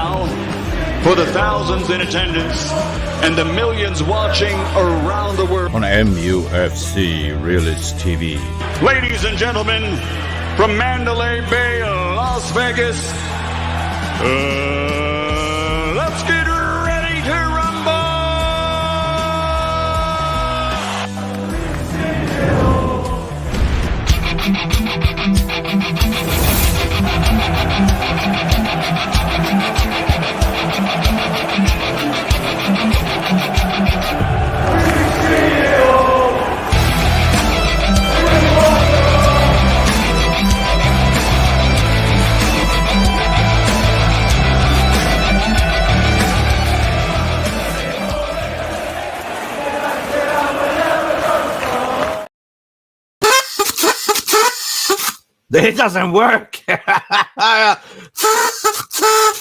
now, for the thousands in attendance and the millions watching around the world on Mufc Realist TV. Ladies and gentlemen, from Mandalay Bay, Las Vegas, let's get ready to rumble! It doesn't work.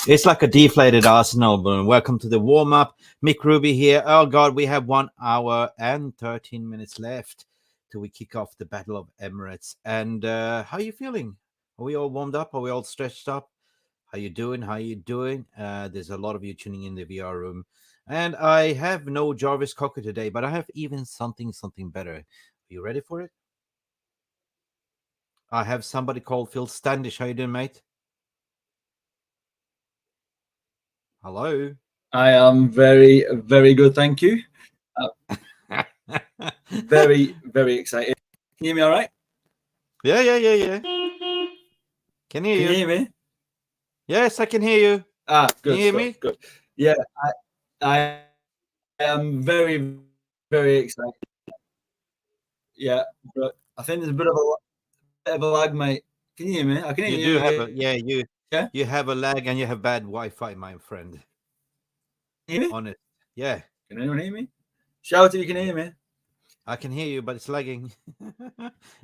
It's like a deflated Arsenal balloon. Welcome to the warm-up. Mick Ruby here. Oh, God, we have 1 hour and 13 minutes left till we kick off the Battle of Emirates. And how are you feeling? Are we all warmed up? Are we all stretched up? How you doing? How you doing? There's a lot of you tuning in the VR room. And I have no Jarvis Cocker today, but I have even something better. Are you ready for it? I have somebody called Phil Standish. How you doing, mate? Hello. I am very, very good, thank you. Very, very excited. Can you hear me all right? Yeah. Can you hear me? Yes, I can hear you. Good. Can you hear me? Good. Yeah, I am very, very excited. Yeah, but I think there's a bit of a lag, mate. Can you hear me? I can hear you. You have a lag and you have bad Wi-Fi, my friend. Hear me? On it. Yeah. Can anyone hear me? Shout if you can hear me. I can hear you, but it's lagging.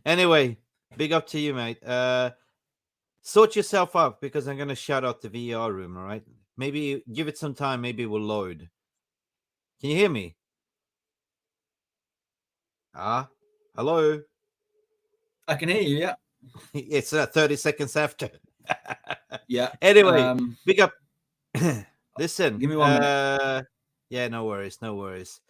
Anyway, big up to you, mate. Sort yourself up because I'm gonna shout out the VR room, all right? Maybe give it some time, maybe it will load. Can you hear me? Hello? I can hear you, yeah. It's 30 seconds after. Yeah. Anyway, big up. Listen. Give me 1 minute. Yeah, no worries. Okay.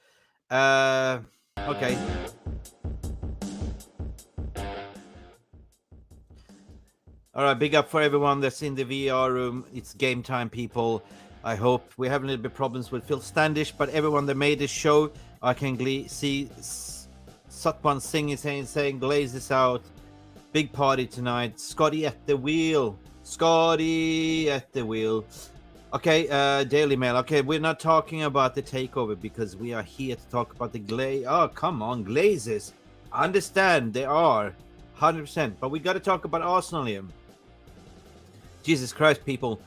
All right, big up for everyone that's in the VR room. It's game time, people. I hope we have a little bit problems with Phil Standish, but everyone that made this show, I can see Satwan Singh is saying Glaze is out. Big party tonight. Scotty at the wheel. Okay, Daily Mail. Okay, we're not talking about the takeover because we are here to talk about the Glaze. Oh, come on, Glazes. I understand they are 100%, but we got to talk about Arsenal here. Jesus Christ, people.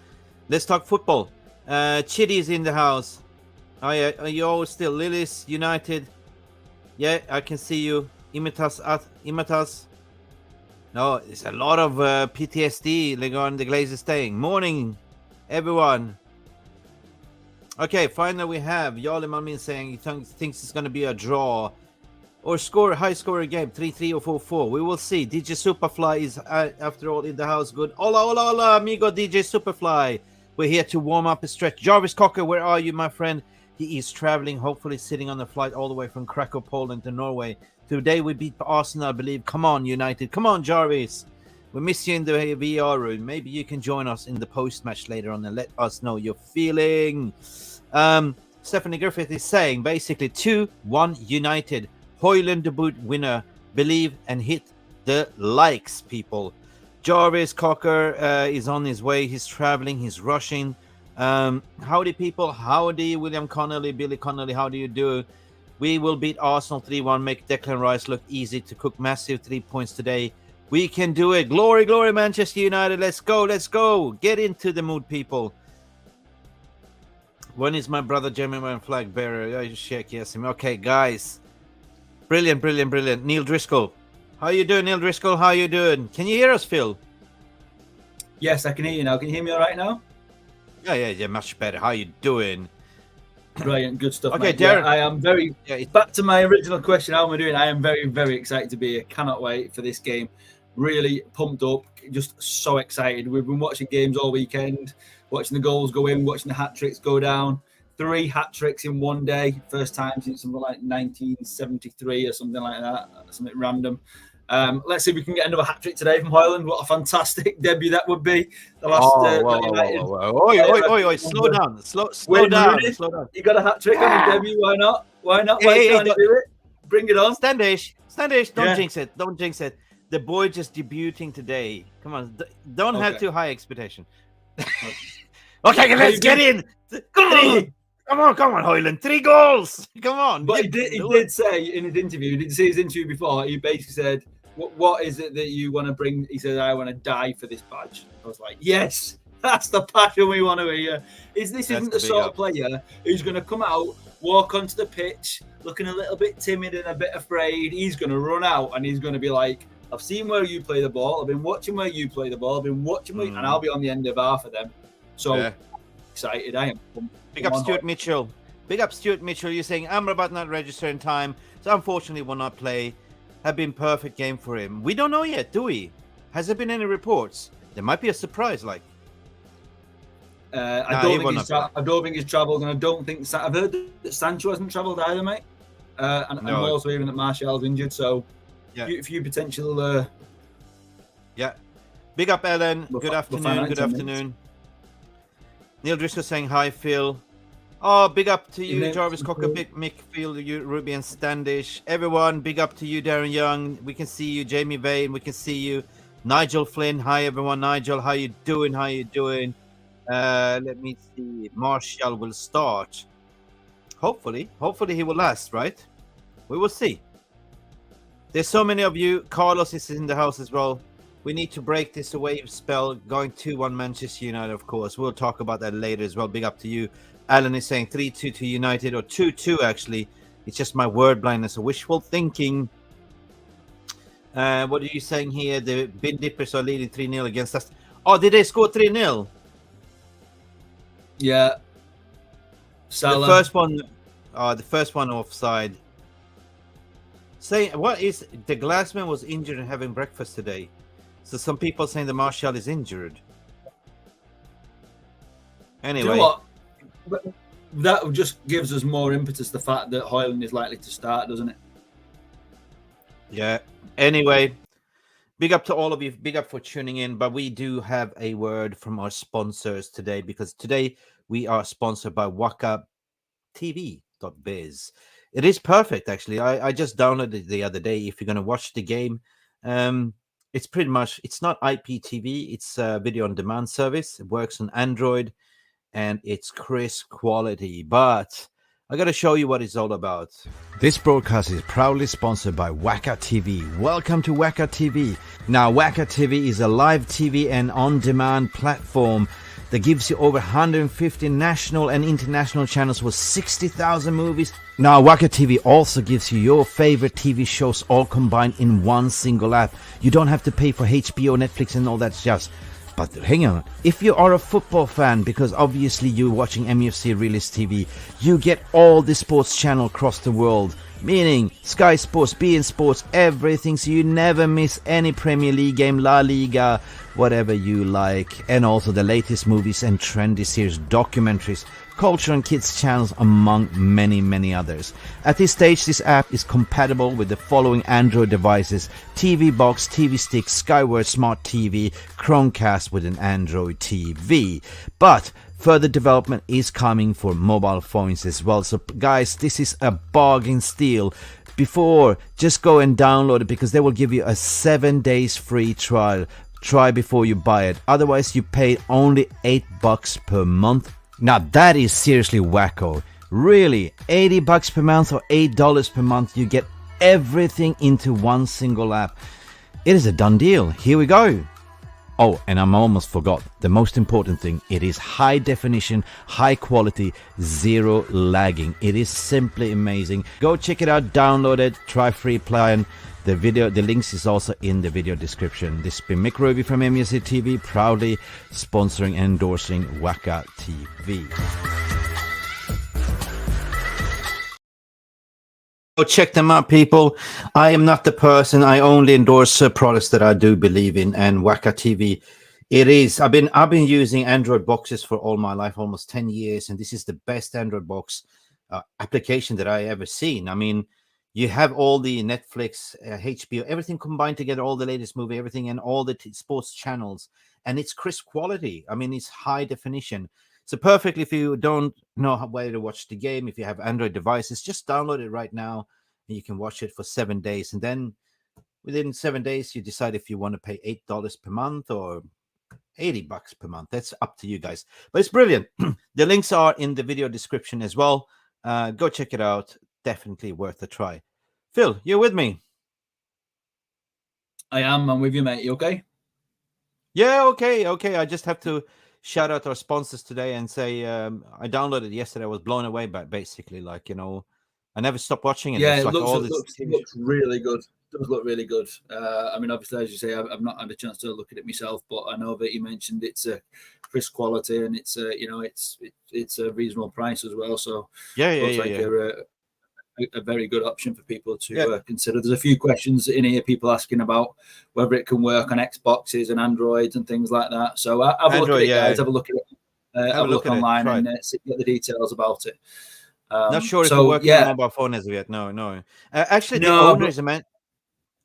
Let's talk football. Chitty's in the house. Oh, yeah. Are you all still Lilies United? Yeah, I can see you. Imitas. No, it's a lot of PTSD regarding the Glazers staying. Morning, everyone. Okay, finally we have Yali Malmin saying he thinks it's going to be a draw or high scorer game, 3-3 or 4-4. We will see. DJ Superfly is after all in the house. Good. Hola, amigo DJ Superfly. We're here to warm up a stretch. Jarvis Cocker, where are you, my friend? He is traveling, hopefully sitting on a flight all the way from Krakow, Poland to Norway. Today we beat Arsenal, I believe. Come on, United. Come on, Jarvis. We miss you in the VR room. Maybe you can join us in the post-match later on and let us know your feeling. Stephanie Griffith is saying basically 2-1 United. Hoyland debut winner. Believe and hit the likes, people. Jarvis Cocker is on his way. He's traveling. He's rushing. Howdy, people. Howdy, William Connolly, Billy Connolly. How do you do? We will beat Arsenal 3-1, make Declan Rice look easy to cook massive 3 points today. We can do it. Glory, Manchester United. Let's go. Get into the mood, people. When is my brother Gemini flag bearer? I just check. Yes. Okay, guys. Brilliant. Neil Driscoll. How you doing, Neil Driscoll? How you doing? Can you hear us, Phil? Yes, I can hear you now. Can you hear me all right now? Yeah, much better. How you doing? Brilliant, good stuff. Okay, mate. Darren. Yeah, I am very. Back to my original question, how am I doing? I am very, very excited to be here. Cannot wait for this game. Really pumped up. Just so excited. We've been watching games all weekend. watching the goals go in, watching the hat tricks go down. 3 hat tricks in one day, first time since something like 1973 or something like that, something random. Let's see if we can get another hat trick today from Højlund. What a fantastic debut that would be. The last slow down. Slow Wayne down. Rooney, Slow down. You got a hat trick on his debut. Why not? Why not? Why can't you do it? Bring it on. Standish, don't jinx it. Don't jinx it. The boy just debuting today. Come on. Don't have too high expectation. Okay, let's get in. Come on, Højlund. 3 goals. Come on. But he did say in his interview, did you see his interview before? He basically said, what is it that you want to bring? He said, I want to die for this badge. I was like, yes, that's the passion we want to hear. This isn't the sort of player who's going to come out, walk onto the pitch, looking a little bit timid and a bit afraid. He's going to run out and he's going to be like, I've seen where you play the ball. I've been watching where you play the ball. I've been watching and I'll be on the end of half of them. So excited I am. Big up Stuart Mitchell. Big up Stuart Mitchell. You're saying Amrabat not registered in time, so unfortunately will not play. Have been perfect game for him. We don't know yet, do we? Has there been any reports? There might be a surprise, like. I don't think he's travelled, and I don't think I've heard that Sancho hasn't travelled either, mate. And I'm also hearing that Martial's injured, so a few potential. Yeah. Big up, Ellen. Good afternoon. Good afternoon. Neil Driscoll saying hi, Phil. Oh, big up to you, Jarvis Cocker, Mick, Phil, you, Ruby, and Standish. Everyone, big up to you, Darren Young. We can see you, Jamie Vane. We can see you, Nigel Flynn. Hi, everyone. Nigel, how you doing? How you doing? Let me see. Martial will start. Hopefully he will last, right? We will see. There's so many of you. Carlos is in the house as well. We need to break this away spell. Going 2-1 Manchester United, of course. We'll talk about that later as well. Big up to you. Alan is saying 3-2 to United, or 2-2 actually. It's just my word blindness or wishful thinking. What are you saying here? The Bin Dippers are leading 3-0 against us. Oh, did they score 3-0? Yeah. Salah. The first one offside. Saying what is the Glassman was injured and having breakfast today. So some people saying the Martial is injured. Anyway. Do you know what? That just gives us more impetus, the fact that Højlund is likely to start, doesn't it? Yeah. Anyway, big up to all of you. Big up for tuning in. But we do have a word from our sponsors today, because today we are sponsored by WakaTV.biz. It is perfect, actually. I just downloaded it the other day. If you're going to watch the game, it's pretty much, it's not IPTV. It's a video on demand service. It works on Android and it's crisp quality. But I got to show you what it's all about. This broadcast is proudly sponsored by Waka TV. Welcome to Waka TV. Now, Waka TV is a live TV and on-demand platform that gives you over 150 national and international channels with 60,000 movies. Now, Waka TV also gives you your favorite TV shows all combined in one single app. You don't have to pay for HBO, Netflix and all that stuff. But hang on, if you are a football fan, because obviously you're watching Mufc Realist TV, you get all the sports channel across the world, meaning Sky Sports, beIN Sports, everything, so you never miss any Premier League game, La Liga, whatever you like, and also the latest movies and trendy series, documentaries, culture and kids channels, among many, many others. At this stage, this app is compatible with the following Android devices: TV Box, TV Stick, Skyward Smart TV, Chromecast with an Android TV. But further development is coming for mobile phones as well. So guys, this is a bargain steal. Before, just go and download it, because they will give you a 7 days free trial. Try before you buy it. Otherwise, you pay only $8 per month. Now that is seriously wacko. Really, $80 per month or $8 per month, you get everything into one single app. It is a done deal. Here we go. Oh, and I almost forgot the most important thing. It is high definition, high quality, zero lagging. It is simply amazing. Go check it out, download it, try free plan. The links is also in the video description. This has been Mick Ruby from Mufc TV, proudly sponsoring and endorsing Waka TV. Go check them out, people. I am not the person. I only endorse products that I do believe in, and Waka TV It is. I've been using Android boxes for all my life, almost 10 years, and this is the best Android box application that I ever seen. I mean, you have all the Netflix, HBO, everything combined together, all the latest movie, everything, and all the sports channels, and it's crisp quality. I mean, it's high definition. So perfectly, if you don't know where to watch the game, if you have Android devices, just download it right now, and you can watch it for 7 days, and then within 7 days, you decide if you want to pay $8 per month or $80 per month. That's up to you guys, but it's brilliant. The links are in the video description as well. Go check it out. Definitely worth a try. Phil, you're with me? I am. I'm with you, mate. You okay? Yeah, okay. I just have to shout out our sponsors today and say I downloaded it yesterday. I was blown away by basically, like, I never stopped watching it. Yeah, It's it like looks really good. It does look really good. I mean, obviously, as you say, I've not had a chance to look at it myself, but I know that you mentioned it's a crisp quality and it's it's a reasonable price as well. So looks like a very good option for people to consider. There's a few questions in here, people asking about whether it can work on Xboxes and Androids and things like that. So have a look at it, guys. Have a look at it. Have a look online and get the details about it. Not sure if it works on a mobile phone as of yet. No. Actually, the owner is a man.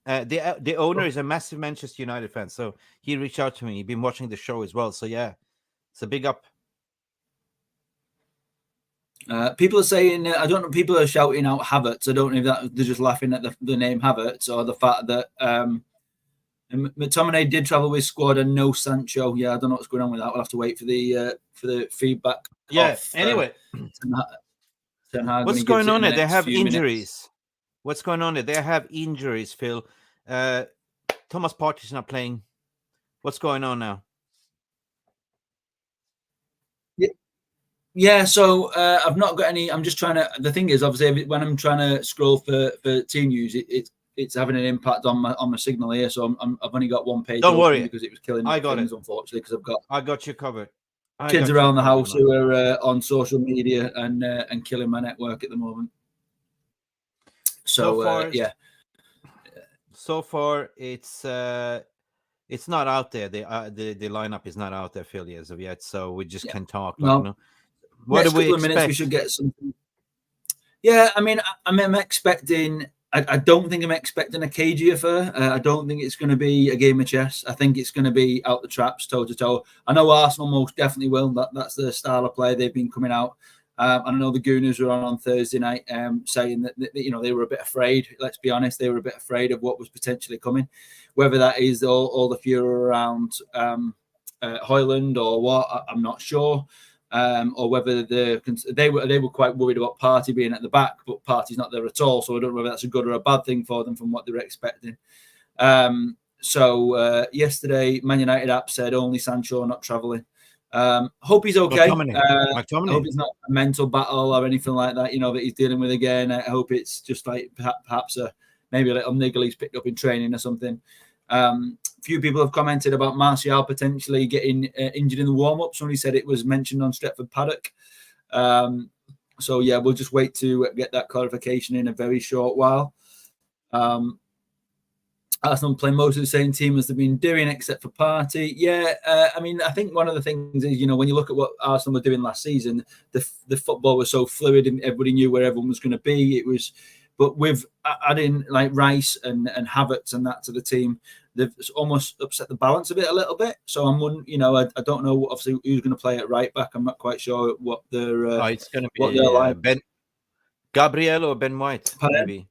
The owner is a massive Manchester United fan, so he reached out to me. He's been watching the show as well. So yeah, it's a big up. People are saying, I don't know, people are shouting out Havertz. I don't know if that they're just laughing at the name Havertz or the fact that McTominay did travel with squad and no Sancho. Yeah, I don't know what's going on with that. We'll have to wait for the feedback. Yeah. Anyway. What's going on there? They have injuries. What's going on there? They have injuries, Phil. Thomas Partey's not playing. What's going on now? Yeah, so I've not got any. I'm just trying to. The thing is, obviously, when I'm trying to scroll for team news, it's having an impact on my signal here. So I've only got one page. Don't worry, because it was killing. I got things, it. Unfortunately, because I got you covered. Kids around the house who are on social media and killing my network at the moment. So yeah. So far, it's not out there. The lineup is not out there, Phil, as of yet. So we just can't talk. No. What do we expect? Minutes, we should get something. Yeah, I mean, I'm expecting. I don't think I'm expecting a cagey affair. I don't think it's going to be a game of chess. I think it's going to be out the traps, toe to toe. I know Arsenal most definitely will. That's the style of play they've been coming out. I know the Gooners were on Thursday night saying that they were a bit afraid. Let's be honest, they were a bit afraid of what was potentially coming. Whether that is all the fear around Højlund or what, I'm not sure. Or whether they were quite worried about Partey being at the back, but Partey's not there at all. So I don't know whether that's a good or a bad thing for them from what they were expecting. So yesterday, Man United app said only Sancho not travelling. Hope he's okay. I hope it's not a mental battle or anything like that, that he's dealing with again. I hope it's just like perhaps maybe a little niggle he's picked up in training or something. Few people have commented about Martial potentially getting injured in the warm-up. Somebody said it was mentioned on Stretford Paddock. So yeah, we'll just wait to get that clarification in a very short while. Arsenal play most of the same team as they've been doing, except for Partey. Yeah, I mean, I think one of the things is, when you look at what Arsenal were doing last season, the football was so fluid and everybody knew where everyone was going to be. But with adding like Rice and Havertz and that to the team, they've almost upset the balance of it a little bit. So I'm wondering, I don't know obviously who's going to play at right back. I'm not quite sure what their it's going to be Ben Gabriel or Ben White, maybe.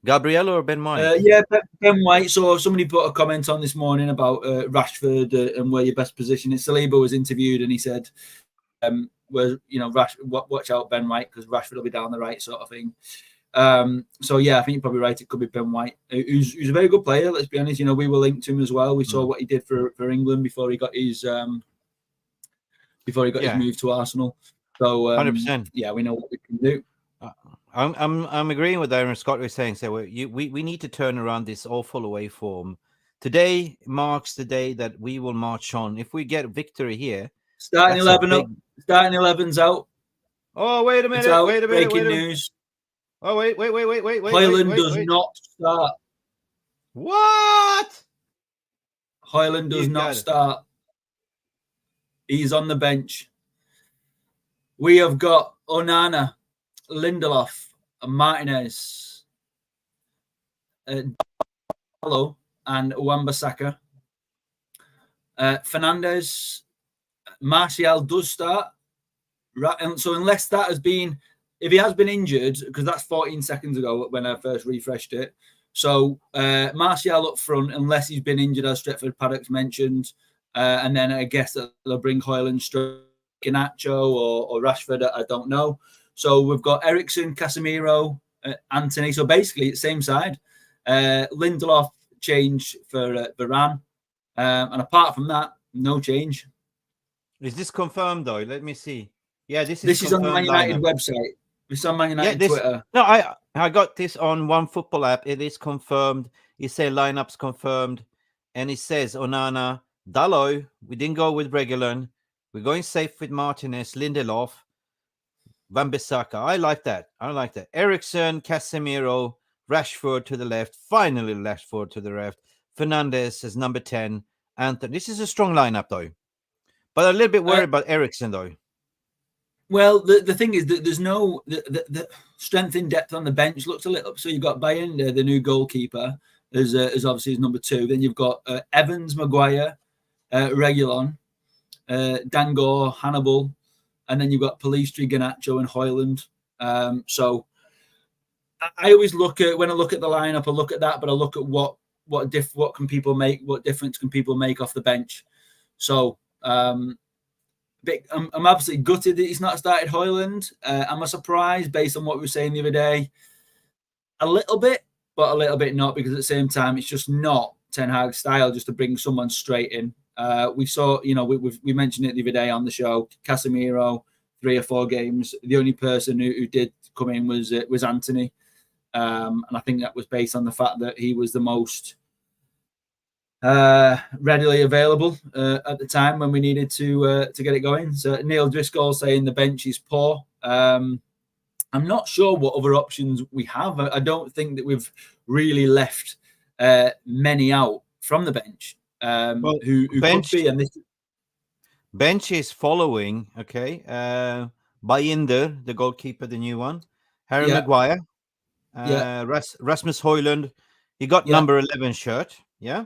Gabriel or Ben White? Yeah, Ben White. So somebody put a comment on this morning about Rashford and where your best position is. Saliba was interviewed and he said, watch out Ben White because Rashford will be down the right sort of thing. So yeah, I think you're probably right. It could be Ben White, who's a very good player. Let's be honest. We were linked to him as well. We saw what he did for England before he got his move to Arsenal. So 100%. Yeah, we know what we can do. I'm agreeing with Aaron Scott was saying. So we need to turn around this awful away form. Today marks the day that we will march on. If we get victory here, starting 11 starting 11's out. Oh wait a minute! Wait a minute! Breaking news. Oh wait! Højlund does not start. What? Højlund does not start. He's on the bench. We have got Onana, Lindelof, Martinez, Dalot, and Wan-Bissaka. Fernandes, Martial does start. Right, and so unless that has been, if he has been injured, because that's 14 seconds ago when I first refreshed it. So Martial up front, unless he's been injured, as Stretford Paddock's mentioned, and then I guess that they'll bring Højlund, Garnacho, or Rashford. I don't know. So we've got Eriksen, Casemiro, Anthony. So basically, it's same side. Lindelof change for Varane, and apart from that, no change. Is this confirmed though? Let me see. Yeah, this is on the Man United website. It's on Man United Twitter. No, I got this on One Football app. It is confirmed. It says lineups confirmed, and it says Onana, Dalot. We didn't go with Regulon. We're going safe with Martinez, Lindelof, Wan-Bissaka. I like that. Eriksen, Casemiro, Rashford to the left. Finally, Rashford to the left. Fernandes as number 10. Anthony. This is a strong lineup though, but a little bit worried about Eriksen though. Well, the thing is that there's no the strength in depth on the bench looks a little. So you've got Bayern, the new goalkeeper, as obviously his number 2. Then you've got Evans, Maguire, Reguilon, Dango, Hannibal, and then you've got Pellistri, Garnacho, and Højlund. So I always look at, when I look at the lineup, I look at that, but I look at what can people make, what difference can people make off the bench. So I'm absolutely gutted that he's not started Højlund. Am I surprised based on what we were saying the other day? A little bit, but a little bit not, because at the same time, it's just not Ten Hag style just to bring someone straight in. We saw, we mentioned it the other day on the show, Casemiro, 3 or 4 games. The only person who did come in was Anthony. And I think that was based on the fact that he was the most readily available at the time when we needed to get it going. So Neil Driscoll saying the bench is poor. I'm not sure what other options we have. I don't think that we've really left many out from the bench. Who bench, could be, and this bench is following. Okay, Baynder, the goalkeeper, the new one, Harry Maguire, Rasmus Højlund. He got number 11 shirt. Yeah.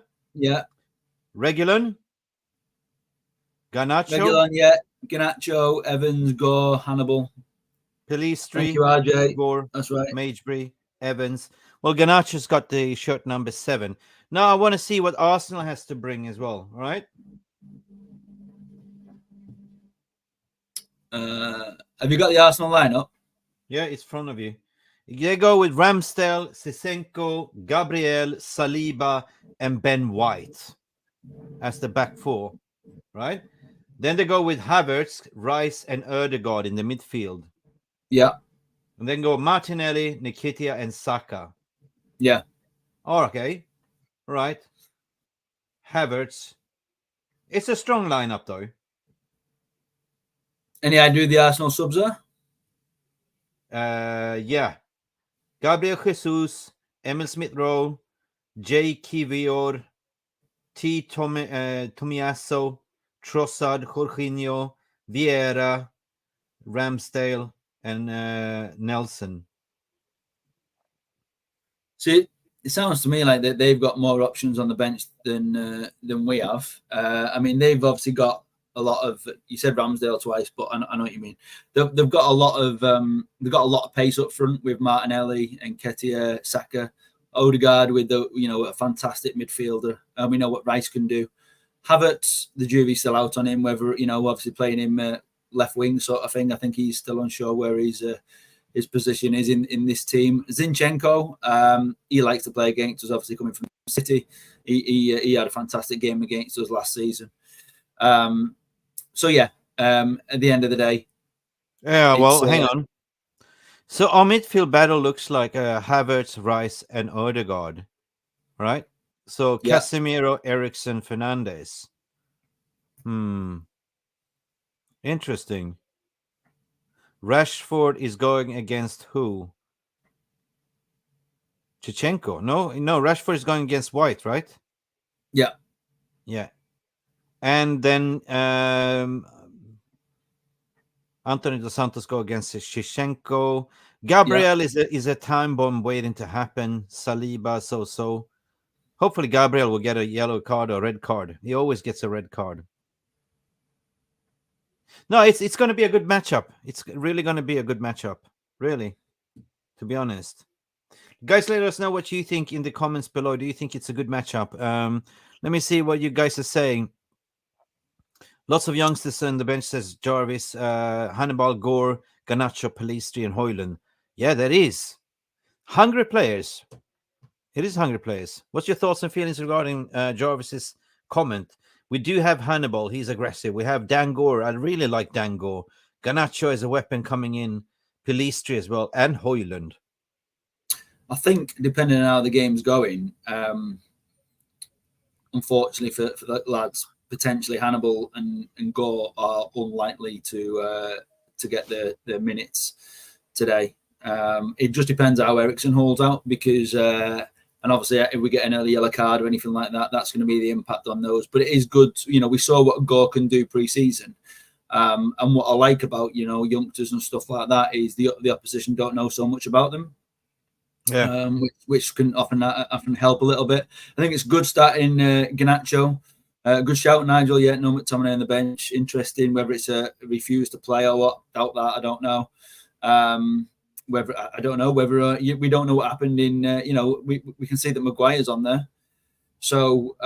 Regulon, Garnacho, Garnacho, Evans, Gore, Hannibal, Pellistri, Gore, that's right, Magebury, Evans. Well, Garnacho's got the shirt number 7. Now I want to see what Arsenal has to bring as well. All right. Have you got the Arsenal lineup? Yeah, it's in front of you. They go with Ramsdale, Zinchenko, Gabriel, Saliba, and Ben White as the back 4, right? Then they go with Havertz, Rice, and Ødegaard in the midfield. Yeah. And then go Martinelli, Nketiah, and Saka. Yeah. Oh, okay. All right. Havertz. It's a strong lineup, though. Any idea who the Arsenal subs are? Yeah. Gabriel Jesus, Emil Smith-Rowe, J. Kivior, T. Tomiasso, Trossard, Jorginho, Vieira, Ramsdale, and Nelson. See, it sounds to me like that they've got more options on the bench than we have. I mean, they've obviously got a lot of. You said Ramsdale twice, but I know what you mean. They've got a lot of pace up front with Martinelli and Nketiah, Saka, Ødegaard with a fantastic midfielder. And we know what Rice can do. Havertz, the jury's still out on him. Whether obviously playing him left wing sort of thing. I think he's still unsure where his position is in this team. Zinchenko, he likes to play against us. Obviously coming from City, he had a fantastic game against us last season. So yeah, at the end of the day. Yeah, well, hang on. So our midfield battle looks like Havertz, Rice, and Ødegaard, right? So Casemiro, Eriksen, Fernandes. Interesting. Rashford is going against who? Zinchenko. No, Rashford is going against White, right? Yeah. Yeah. And then Anthony Dos Santos go against Shevchenko. Gabriel is a time bomb waiting to happen. Saliba, so. Hopefully, Gabriel will get a yellow card or red card. He always gets a red card. No, it's going to be a good matchup. It's really going to be a good matchup. Really, to be honest. Guys, let us know what you think in the comments below. Do you think it's a good matchup? Let me see what you guys are saying. Lots of youngsters on the bench, says Jarvis, Hannibal, Gore, Garnacho, Pellistri, and Hoyland. Yeah, that is. Hungry players. It is hungry players. What's your thoughts and feelings regarding Jarvis's comment? We do have Hannibal. He's aggressive. We have Dan Gore. I really like Dan Gore. Garnacho as a weapon coming in. Pellistri as well. And Hoyland. I think, depending on how the game's going, unfortunately for the lads, potentially Hannibal and Gore are unlikely to get their minutes today. It just depends how Ericsson holds out, because and obviously if we get an early yellow card or anything like that, that's going to be the impact on those. But it is good, we saw what Gore can do pre-season, and what I like about youngsters and stuff like that is the opposition don't know so much about them. Yeah, which can often help a little bit. I think it's good starting Garnacho. Good shout, Nigel. Yeah, no McTominay on the bench. Interesting whether it's a refuse to play or what. Doubt that. I don't know. We don't know what happened in. We can see that Maguire's on there, so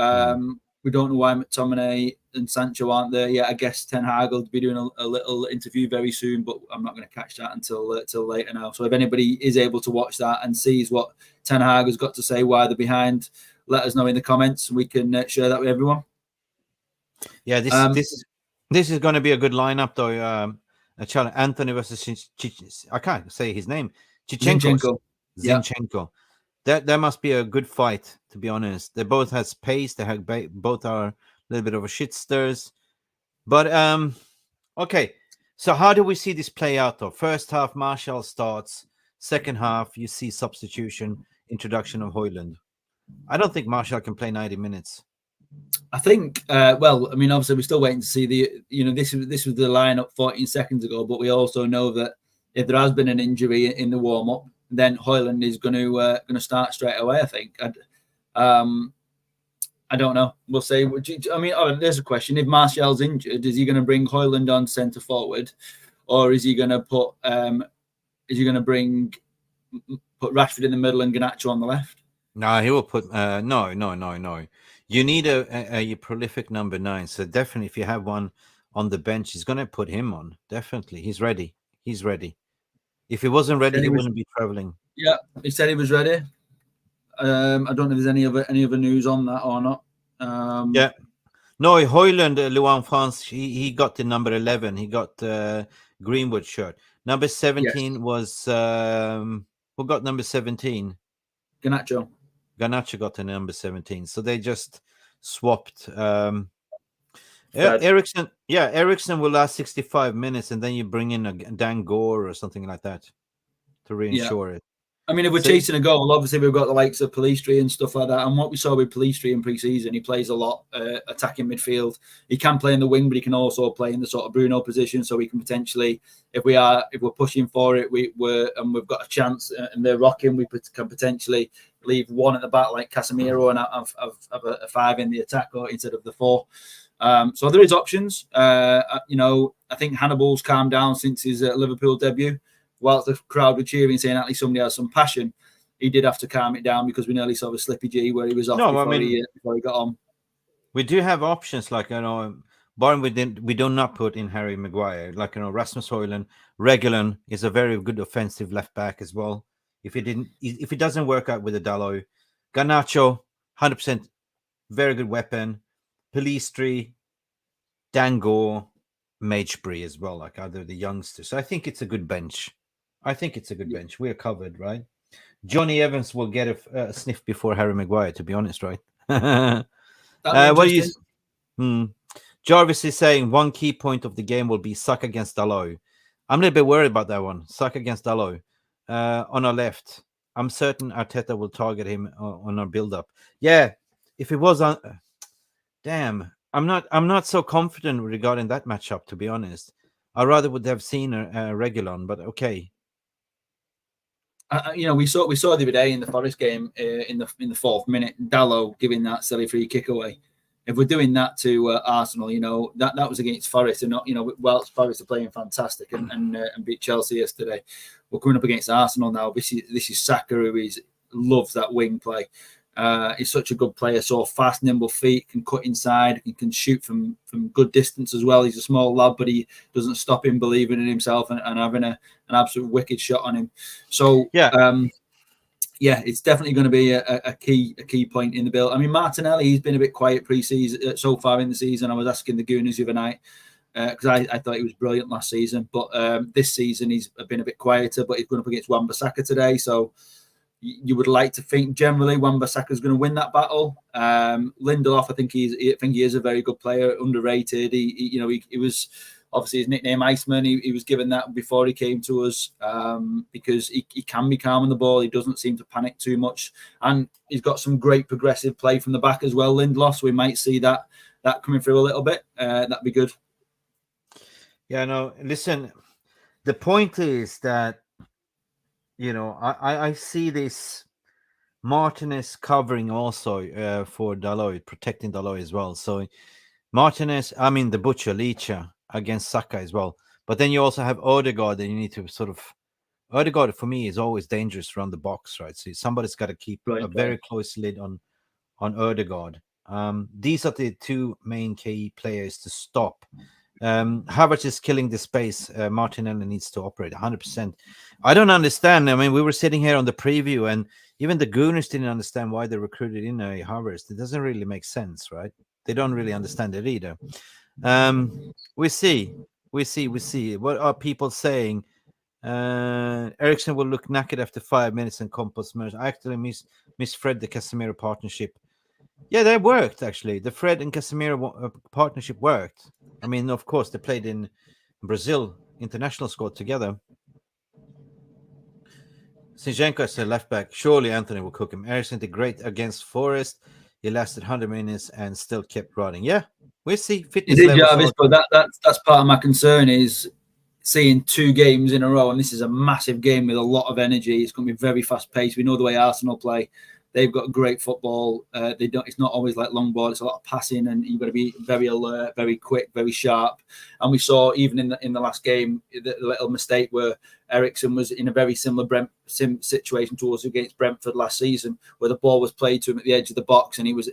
we don't know why McTominay and Sancho aren't there yet. I guess Ten Hag will be doing a little interview very soon, but I'm not going to catch that until later now. So if anybody is able to watch that and sees what Ten Hag has got to say, why they're behind, let us know in the comments, and we can share that with everyone. Yeah, this is going to be a good lineup, though. A challenge: Anthony versus I can't say his name. Zinchenko. That must be a good fight, to be honest. They both has pace. They have both are a little bit of a shit stirs. But okay. So how do we see this play out, though? First half, Martial starts. Second half, you see substitution, introduction of Hoyland. I don't think Martial can play 90 minutes. I think, obviously we're still waiting to see this was the lineup 14 seconds ago, but we also know that if there has been an injury in the warm up, then Hoyland is going to start straight away. I think. I don't know. We'll see. There's a question: if Martial's injured, is he going to bring Hoyland on centre forward, or is he going to put put Rashford in the middle and Garnacho on the left? No, he will put no. You need a prolific number 9. So definitely, if you have one on the bench, he's going to put him on. Definitely, he's ready. If he wasn't ready, he wouldn't be traveling. Yeah, he said he was ready. I don't know if there's any other news on that or not. Yeah, no, Hoyland, Luan France, he got the number 11. He got the Greenwood shirt. Number 17 was who got number 17? Garnacho got the number 17. So they just swapped. Ericsson will last 65 minutes, and then you bring in a Dan Gore or something like that to reinsure it. I mean, if we're chasing a goal, obviously we've got the likes of Pellistri and stuff like that. And what we saw with Pellistri in pre-season, he plays a lot attacking midfield. He can play in the wing, but he can also play in the sort of Bruno position. So we can potentially, if we're pushing for it, we've got a chance, and they're rocking, we can potentially leave one at the back like Casemiro and have a 5 in the attack instead of the 4. So there is options. I think Hannibal's calmed down since his Liverpool debut. Whilst the crowd were cheering, saying at least somebody has some passion, he did have to calm it down because we nearly saw a slippy G where he was off before he got on. We do have options like Barn. We do not put in Harry Maguire, like Rasmus Højlund. Reguilon is a very good offensive left back as well. If it doesn't work out with the Dalot, Garnacho, 100% very good weapon. Pellistri, Dango, Magebri as well, like other the youngsters. So I think it's a good bench. bench. We are covered, right? Johnny Evans will get a sniff before Harry Maguire, to be honest, right? What do you? Jarvis is saying one key point of the game will be suck against Dalot. I'm a little bit worried about that one. Suck against Dalot on our left. I'm certain Arteta will target him on our build-up. Yeah, if it was on, damn, I'm not so confident regarding that matchup, to be honest. I rather would have seen a Regulon, but okay. You know, we saw the other day in the Forest game in the 4th minute, Dallo giving that silly free kick away. If we're doing that to Arsenal, you know, that was against Forest, and not, you know, whilst Forest are playing fantastic and beat Chelsea yesterday, we're coming up against Arsenal now. This is Saka, who loves that wing play. He's such a good player, so fast, nimble feet, can cut inside, and can shoot from good distance as well. He's a small lad, but he doesn't stop him believing in himself and having an absolute wicked shot on him. So yeah, it's definitely going to be a key point in the build. I mean, Martinelli, he's been a bit quiet pre-season so far in the season. I was asking the Gooners the other night because I thought he was brilliant last season, but this season he's been a bit quieter. But he's going up against Wan-Bissaka today, so you would like to think generally Wan-Bissaka is going to win that battle. Lindelof, I think he is a very good player, underrated. He was obviously his nickname Iceman. He was given that before he came to us because he can be calm on the ball. He doesn't seem to panic too much, and he's got some great progressive play from the back as well. Lindelof, so we might see that coming through a little bit. That'd be good. Yeah, no. Listen, the point is that, you know, I see this Martinez covering also for Dalot, protecting Dalot as well. So Martinez, I mean the butcher, Licha against Saka as well. But then you also have Odegaard, and you need to sort of, Odegaard for me is always dangerous around the box, right? So somebody's got to keep a very close lid on Odegaard. These are the two main key players to stop. Havertz is killing the space. Martinelli needs to operate 100%. I don't understand. I mean, we were sitting here on the preview, and even the Gooners didn't understand why they recruited in a Havertz. It doesn't really make sense, right? They don't really understand it either. We see. What are people saying? Ericsson will look knackered after 5 minutes and compost merge. I actually misread the Casemiro partnership. Yeah, that worked actually. The Fred and Casemiro partnership worked. I mean, of course, they played in Brazil international squad together. Zinchenko is a left back. Surely Anthony will cook him. Ericsson did great against Forest. He lasted 100 minutes and still kept running. Yeah, we see fitness level. Jarvis, but that's part of my concern is seeing 2 games in a row, and this is a massive game with a lot of energy. It's going to be very fast paced. We know the way Arsenal play. They've got great football. They don't. It's not always like long ball. It's a lot of passing, and you've got to be very alert, very quick, very sharp. And we saw even in the last game the little mistake where Ericsson was in a very similar situation to us against Brentford last season, where the ball was played to him at the edge of the box, and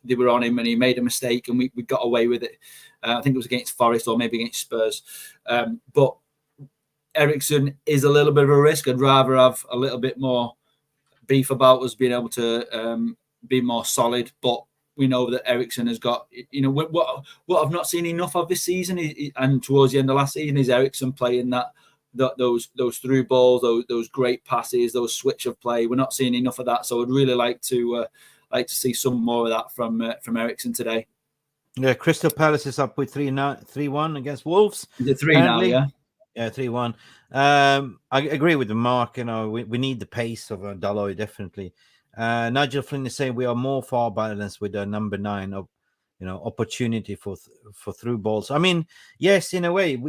they were on him, and he made a mistake, and we got away with it. I think it was against Forest or maybe against Spurs, but Ericsson is a little bit of a risk. I'd rather have a little bit more beef about us being able to be more solid, but we know that Ericsson has got, you know, what I've not seen enough of this season and towards the end of last season is Ericsson playing those through balls, those great passes, those switch of play. We're not seeing enough of that, so I'd really like to see some more of that from Ericsson today. Yeah, Crystal Palace is up with 3-1 against Wolves. Is it 3 now? Yeah. Yeah, 3-1. I agree with the Mark. You know, we need the pace of Dalot, definitely. Nigel Flynn is saying we are more far balanced with the number 9 of, you know, opportunity for through balls. I mean, yes, in a way,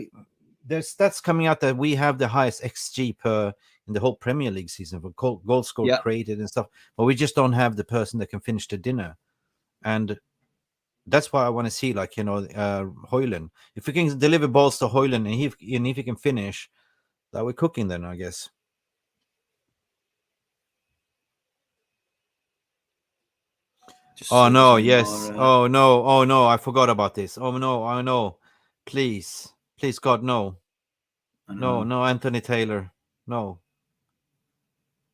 there's stats coming out that we have the highest XG per in the whole Premier League season for goal score created and stuff, but we just don't have the person that can finish the dinner, and that's why I want to see, like, you know, Højlund. If we can deliver balls to Højlund and if he can finish, that we're cooking then, I guess. Oh no, yes. Oh no, I forgot about this. Oh no. Please, God, no. No, Anthony Taylor. No.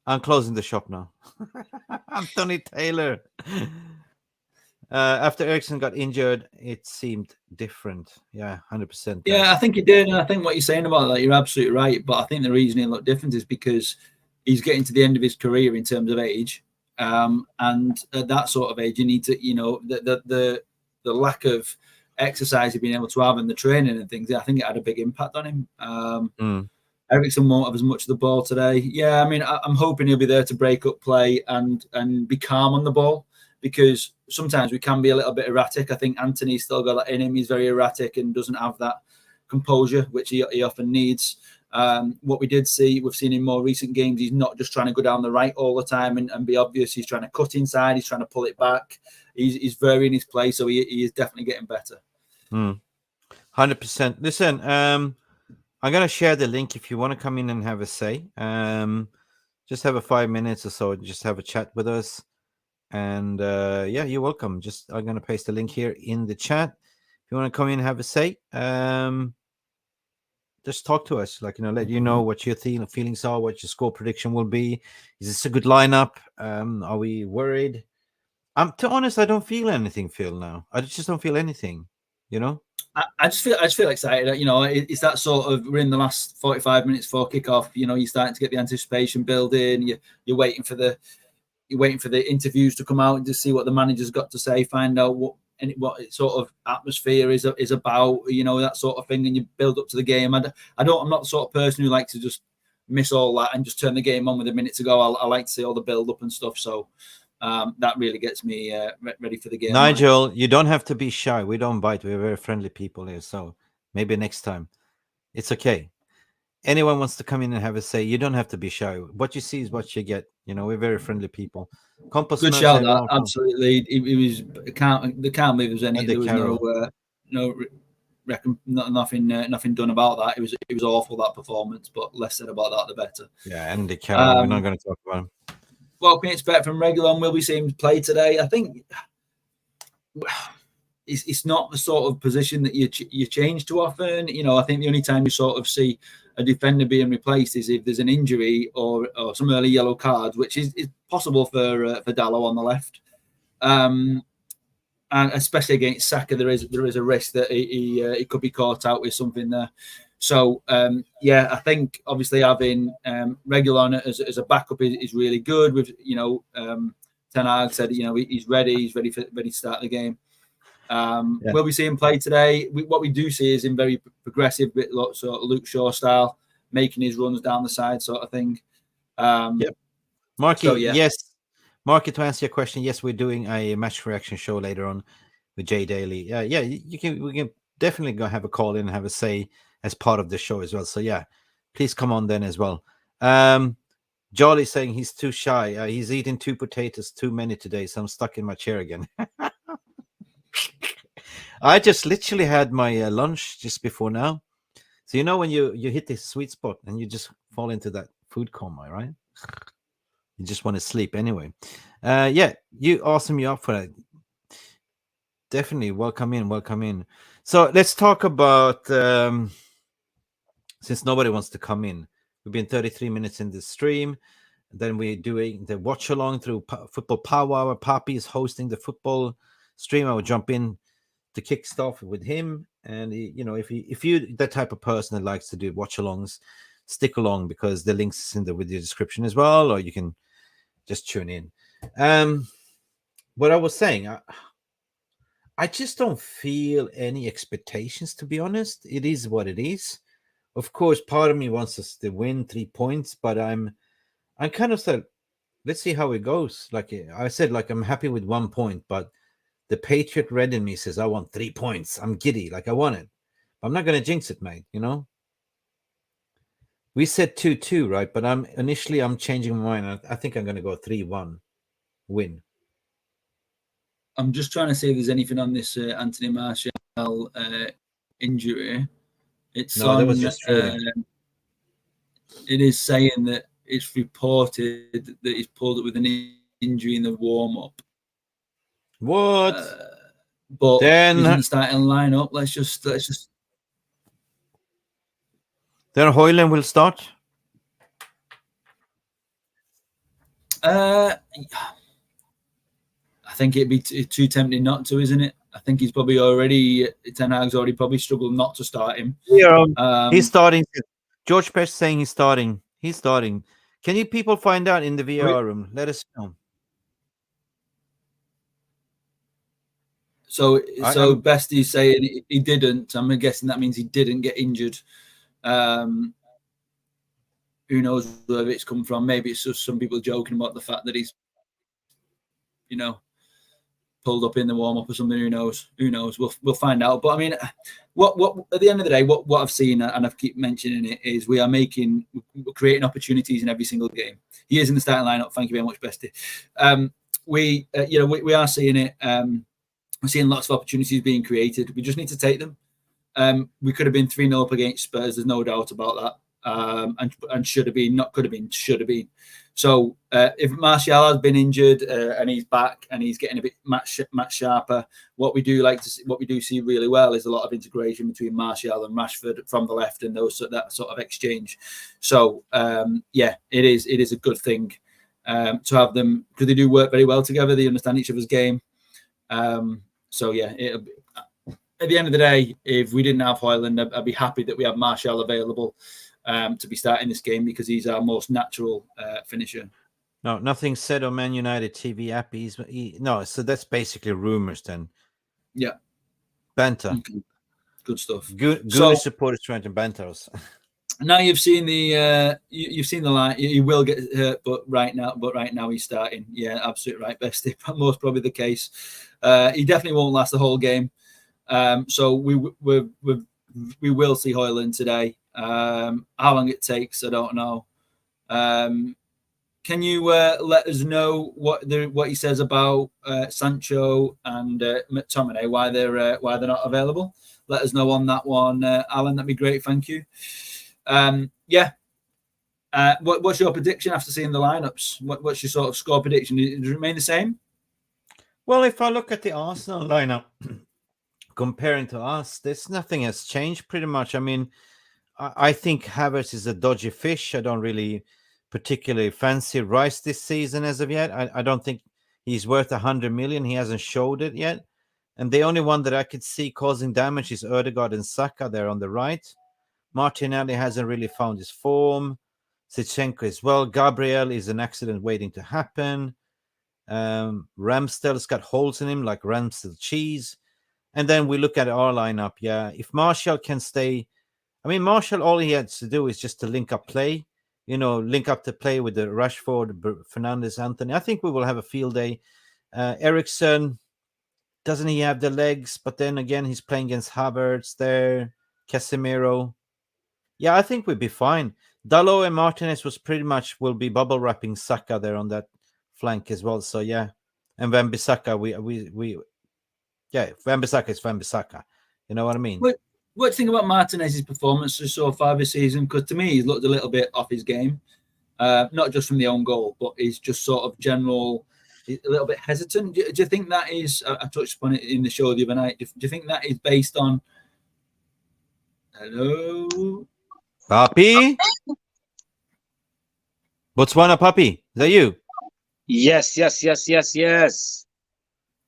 I'm closing the shop now. Anthony Taylor. After Ericsson got injured, it seemed different. Yeah, 100%. Yeah, I think he did. And I think what you're saying about that, you're absolutely right. But I think the reason he looked different is because he's getting to the end of his career in terms of age. And at that sort of age, you need to, you know, the lack of exercise he's been able to have and the training and things, I think it had a big impact on him. Ericsson won't have as much of the ball today. Yeah, I mean, I'm hoping he'll be there to break up play and be calm on the ball, because sometimes we can be a little bit erratic. I think Anthony's still got that in him. He's very erratic and doesn't have that composure, which he often needs. What we've seen in more recent games, he's not just trying to go down the right all the time and be obvious. He's trying to cut inside. He's trying to pull it back. He's very in his play, so he is definitely getting better. 100%. Listen, I'm going to share the link if you want to come in and have a say. Just have a 5 minutes or so and just have a chat with us. And yeah, you're welcome. I'm going to paste the link here in the chat. If you want to come in and have a say, just talk to us. Like, let you know what your feelings are, what your score prediction will be. Is this a good lineup? Are we worried? To be honest, I don't feel anything, Phil, now. I just don't feel anything, I just feel excited. It's that sort of, we're in the last 45 minutes before kickoff. You're starting to get the anticipation building. You're waiting for the interviews to come out and to see what the manager's got to say, find out what sort of atmosphere is about, that sort of thing, and you build up to the game. I'm not the sort of person who likes to just miss all that and just turn the game on with a minute to go. I like to see all the build up and stuff. So that really gets me ready for the game. Nigel, you don't have to be shy. We don't bite. We're very friendly people here. So maybe next time it's okay. Anyone wants to come in and have a say, you don't have to be shy. What you see is what you get. We're very friendly people. Good shout, that absolutely. I can't believe there was nothing done about that. It was awful, that performance, but less said about that the better. Yeah, and the Carroll, we're not going to talk about him. What can we expect from Reguilon? Will we see him play today? I think it's not the sort of position that you change too often. I think the only time you sort of see a defender being replaced is if there's an injury or some early yellow cards, which is possible for Dalot on the left. And especially against Saka, there is a risk that he could be caught out with something there. So I think obviously having Reguilon as a backup is really good. With Ten Hag said he's ready to start the game. Will we see him play today? What we do see is him very progressive, bit sort of Luke Shaw style, making his runs down the side, sort of thing. Marky, yes. Marky, to answer your question, yes, we're doing a match reaction show later on with Jay Daly. We can definitely go have a call in and have a say as part of the show as well. So yeah, please come on then as well. Jolly saying he's too shy. He's eating 2 potatoes too many today, so I'm stuck in my chair again. I just literally had my lunch just before now. So when you hit the sweet spot and you just fall into that food coma, right? You just want to sleep anyway. You're up for that. Definitely welcome in. So let's talk about since nobody wants to come in. We've been 33 minutes in the stream. Then we're doing the watch along through Football Power Hour. Papi is hosting the football stream. I will jump in to kick stuff with him. And if you're that type of person that likes to do watch alongs, stick along because the links is in the video description as well, or you can just tune in. What I was saying, I just don't feel any expectations, to be honest. It is what it is. Of course, part of me wants us to win 3 points, but I'm kind of said, let's see how it goes. Like I said, I'm happy with 1 point, but the Patriot Red in me says I want 3 points. I'm giddy, I want it. I'm not gonna jinx it, mate. We said 2-2, right? But I'm changing my mind. I think I'm gonna go 3-1 win. I'm just trying to see if there's anything on this Anthony Martial injury. That was just it is saying that it's reported that he's pulled up with an injury in the warm-up. What? But then he's in the starting lineup. Let's just. Then Højlund will start. I think it'd be too tempting not to, isn't it? I think he's probably Ten Hag's already probably struggled not to start him. Yeah, he's starting. George Pesh saying he's starting. He's starting. Can you people find out in the VR room? Let us know. So Bestie's saying he didn't. I'm guessing that means he didn't get injured. Who knows where it's come from? Maybe it's just some people joking about the fact that he's, pulled up in the warm up or something. Who knows? Who knows? We'll find out. But I mean, what at the end of the day, what I've seen, and I've keep mentioning it, is we're creating opportunities in every single game. He is in the starting lineup. Thank you very much, Bestie. We are seeing it. We're seeing lots of opportunities being created. We just need to take them. We could have been 3-0 up against Spurs. There's no doubt about that. And should have been, not could have been, should have been. So if Martial has been injured and he's back and he's getting a bit match sharper, what we do see really well is a lot of integration between Martial and Rashford from the left and that sort of exchange. So it is a good thing to have them, because they do work very well together. They understand each other's game. So yeah, at the end of the day, if we didn't have Højlund, I'd be happy that we have Martial available to be starting this game, because he's our most natural finisher. No, nothing said on Man United TV app. No, so that's basically rumors then. Yeah. Banter. Okay. Good stuff. Good supporters trying to banter us. Now you've seen the line. He will get hurt, but right now he's starting. Yeah, absolutely right, Bestie. Most probably the case. He definitely won't last the whole game. So we will see Højlund today. How long it takes, I don't know. Can you let us know what he says about Sancho and McTominay, why they're not available? Let us know on that one, Alan. That'd be great. Thank you. What's your prediction after seeing the lineups? What's your sort of score prediction? Does it remain the same? Well, if I look at the Arsenal lineup comparing to us, there's nothing has changed pretty much. I mean, I think Havertz is a dodgy fish. I don't really particularly fancy Rice this season as of yet. I don't think he's worth 100 million. He hasn't showed it yet. And the only one that I could see causing damage is Ødegaard and Saka there on the right. Martinelli hasn't really found his form. Zinchenko as well. Gabriel is an accident waiting to happen. Ramsdale's got holes in him like Ramsdale cheese. And then we look at our lineup. Yeah, if Martial can stay, I mean, Martial, all he has to do is just to link up play, link up the play with the Rashford, Fernandes, Anthony. I think we will have a field day. Eriksen, doesn't he have the legs? But then again, he's playing against Havertz there, Casemiro. Yeah, I think we'd be fine. Dalot and Martinez will be bubble wrapping Saka there on that flank as well. So yeah, and Wan-Bissaka, Wan-Bissaka is Wan-Bissaka. You know what I mean? What do you think about Martinez's performances so far this season? Because to me, he's looked a little bit off his game, not just from the own goal, but he's just sort of general, a little bit hesitant. Do you think that is? I touched upon it in the show the other night. Do you think that is based on? Hello, Papi. Botswana Papi, is that you? Yes.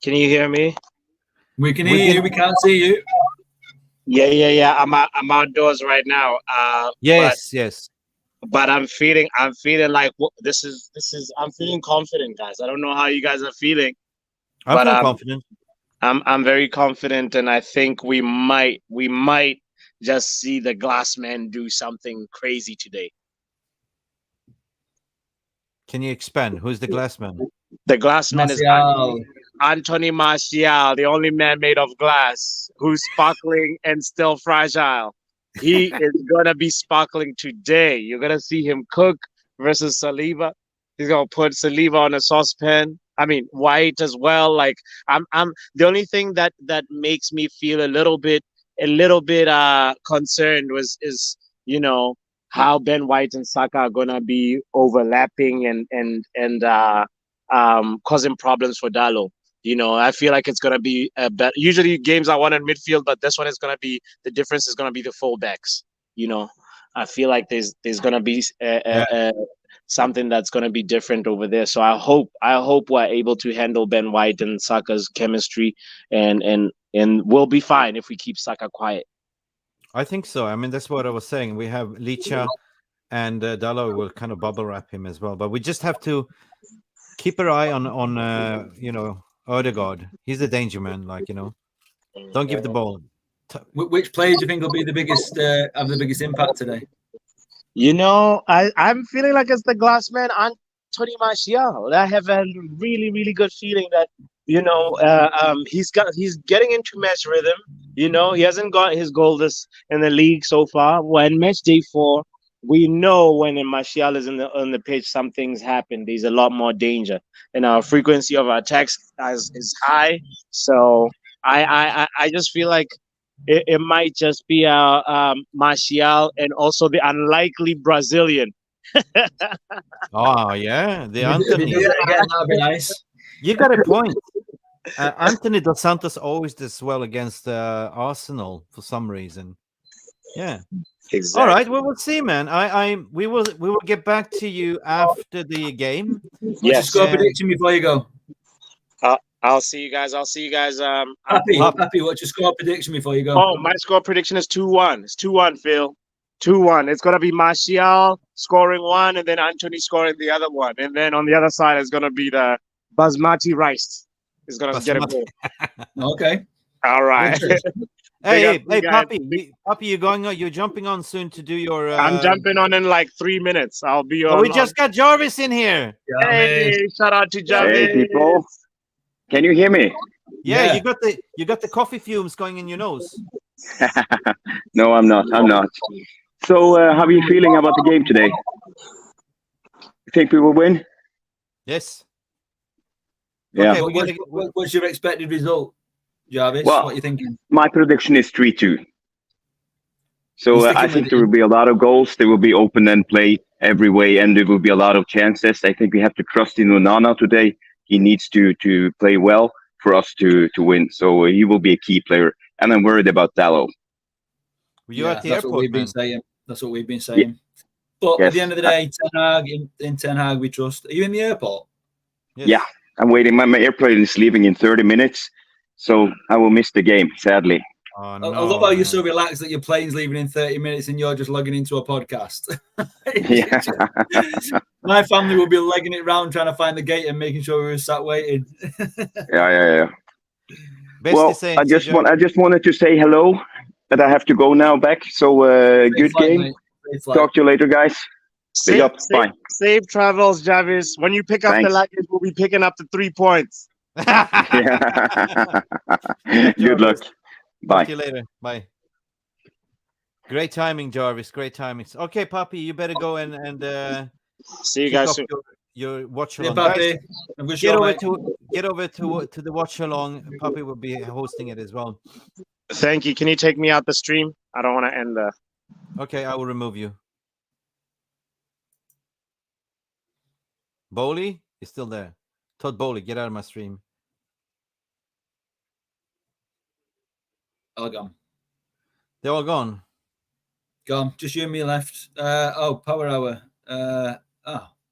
Can you hear me? We can hear you. We can't see you. Yeah. I'm outdoors right now. Yes. But I'm feeling like this is. I'm feeling confident, guys. I don't know how you guys are feeling. I'm confident. I'm very confident, and I think we might just see the glass man do something crazy today. Can you expand? Who's the glass man? The glass man is Anthony Martial, the only man made of glass, who's sparkling and still fragile. He is gonna be sparkling today. You're gonna see him cook versus Saliba. He's gonna put Saliba on a saucepan. I mean, White as well. Like I'm the only thing that makes me feel a little bit concerned is how Ben White and Saka are gonna be overlapping and causing problems for Dalot. I feel like it's gonna be a better. Usually games are won in midfield, but this one is gonna be the difference is gonna be the fullbacks. I feel like there's gonna be something that's gonna be different over there. So I hope we're able to handle Ben White and Saka's chemistry, and we'll be fine if we keep Saka quiet. I think so. I mean, that's what I was saying. We have Licha and Dalot will kind of bubble wrap him as well. But we just have to keep our eye on Ødegaard. He's a danger man. Don't give the ball. Which player do you think will be the biggest have the biggest impact today? I'm feeling like it's the glass man, Anthony Martial. I have a really, really good feeling that he's getting into match rhythm. He hasn't got his goal in the league so far. When match day 4, we know when Martial is on the pitch, something's happened. There's a lot more danger, and our frequency of our attacks is high. So I just feel like it might just be Martial and also the unlikely Brazilian. Oh yeah, the Anthony. That'd be nice. You got a point. Anthony Dos Santos always does well against Arsenal for some reason. Yeah. Exactly. All right. Well, we'll see, man. We will get back to you after the game. What's your score prediction before you go? I'll see you guys. Happy, what's your score prediction before you go? Oh, my score prediction is 2-1. It's 2-1, Phil. 2-1. It's gonna be Martial scoring 1, and then Anthony scoring the other one, and then on the other side is gonna be the Basmati rice. Is gonna get a goal. Okay. All right. Hey, Papi, you're jumping on soon to do your. I'm jumping on in like 3 minutes. I'll be on. We just got Jarvis in here. Hey, shout out to Jarvis. Hey, people. Can you hear me? Yeah, you got the coffee fumes going in your nose. No, I'm not. So, how are you feeling about the game today? You think we will win? Yes. Yeah. Okay, what's your expected result, Jarvis? Well, what are you thinking? My prediction is 3-2. So I think there will be a lot of goals. There will be open-end play every way, and there will be a lot of chances. I think we have to trust in Onana today. He needs to play well for us to win. So he will be a key player. And I'm worried about Dallo. You're at the that's airport, what we've been saying. That's what we've been saying. Yeah. But at the end of the day, in Ten Hag we trust. Are you in the airport? Yes. Yeah, I'm waiting. My airplane is leaving in 30 minutes. So I will miss the game, sadly. Oh, no, I love how you're so relaxed that your plane's leaving in 30 minutes and you're just logging into a podcast. Yeah. My family will be legging it round trying to find the gate and making sure we were sat waiting. Yeah. Best well, I just wanted to say hello, but I have to go now back. So good game. Talk to you later, guys. Big up. Bye. Safe travels, Jarvis. When you pick up the luggage, we'll be picking up the 3 points. Good luck. Bye. See you later. Bye. Great timing, Jarvis. Great timing. Okay, Papi, you better go and see you guys soon. Your watch along. Papi. Get over to the watch along. Papi will be hosting it as well. Thank you. Can you take me out the stream? I don't want to end the. Okay, I will remove you. Bowley is still there. Todd Bowley, get out of my stream. All gone. They're all gone. Gone. Just you and me left. Power hour.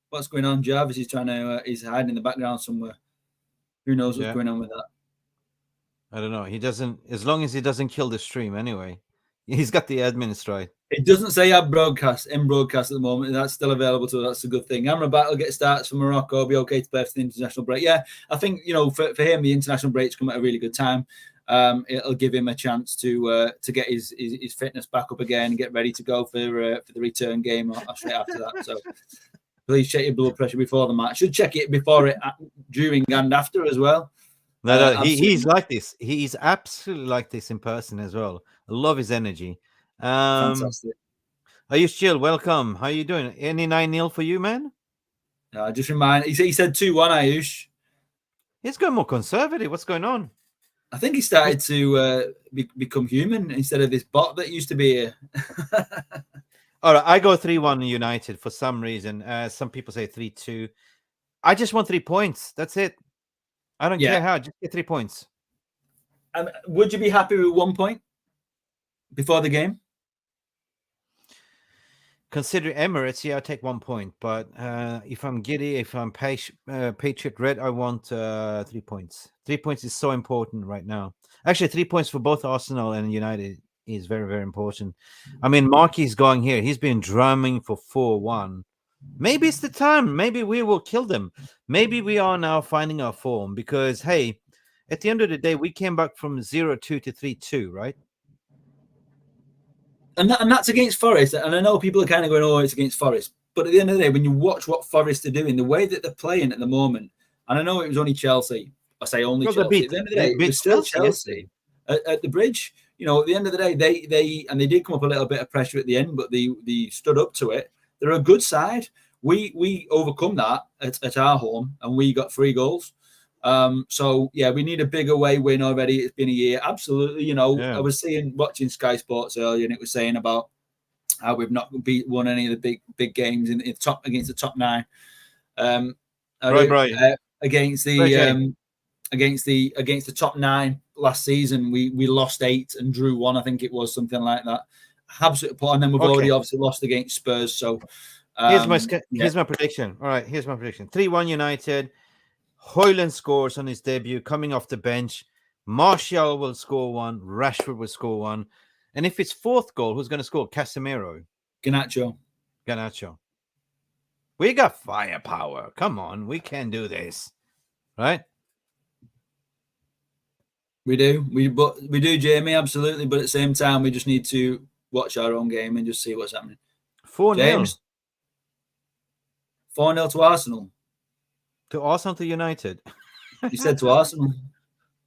What's going on? Jarvis is trying to. He's hiding in the background somewhere. Who knows what's going on with that? I don't know. He doesn't. As long as he doesn't kill the stream, anyway. He's got the admin straight. It doesn't say in broadcast at the moment. That's still available to us. That's a good thing. Amrabat will get starts for Morocco. Will be okay to play for the international break. Yeah, I think for him the international break's come at a really good time. It'll give him a chance to get his fitness back up again and get ready to go for the return game or straight after that. So please check your blood pressure before the match. Should check it before it, during, and after as well. No, he's like this. He's absolutely like this in person as well. I love his energy. Fantastic. Ayush Chill, welcome. How you doing? Any 9-0 for you, man? Just remind. He said 2-1. Ayush. He's going more conservative. What's going on? I think he started to become human instead of this bot that used to be here. All right, I go 3-1 United for some reason. Some people say 3-2. I just want 3 points. That's it. I don't care how. Just get 3 points. Would you be happy with 1 point before the game? Consider Emirates, I'll take 1 point. But if I'm giddy, if I'm Patriot Red, I want 3 points. 3 points is so important right now. Actually, 3 points for both Arsenal and United is very, very important. I mean, Marky's going here. He's been drumming for 4-1. Maybe it's the time. Maybe we will kill them. Maybe we are now finding our form because, hey, at the end of the day, we came back from 0-2 to 3-2, right? And that's against Forest. And I know people are kind of going, oh, it's against Forest. But at the end of the day, when you watch what Forest are doing, the way that they're playing at the moment, and I know it was only Chelsea, I say only Well, Chelsea. At the end of the day, it was still Chelsea at the bridge. You know, at the end of the day, they did come up a little bit of pressure at the end, but they stood up to it. They're a good side. We overcome that at our home, and we got 3 goals. So yeah, we need a big away win already. It's been a year, absolutely. You know, I was watching Sky Sports earlier, and it was saying about how we've not won any of the big games in top against the top 9. Against the top 9 last season, we lost 8 and drew 1. I think it was something like that. Absolutely poor. And then we've already obviously lost against Spurs. So here's my prediction. All right, here's my prediction: 3-1 United. Højlund scores on his debut, coming off the bench. Martial will score 1. Rashford will score 1. And if it's 4th goal, who's going to score? Casemiro. Garnacho. We got firepower. Come on, we can do this, right? We do, Jamie, absolutely. But at the same time, we just need to watch our own game and just see what's happening. 4-0. 4-0 to Arsenal. To Arsenal, to United. You said to Arsenal.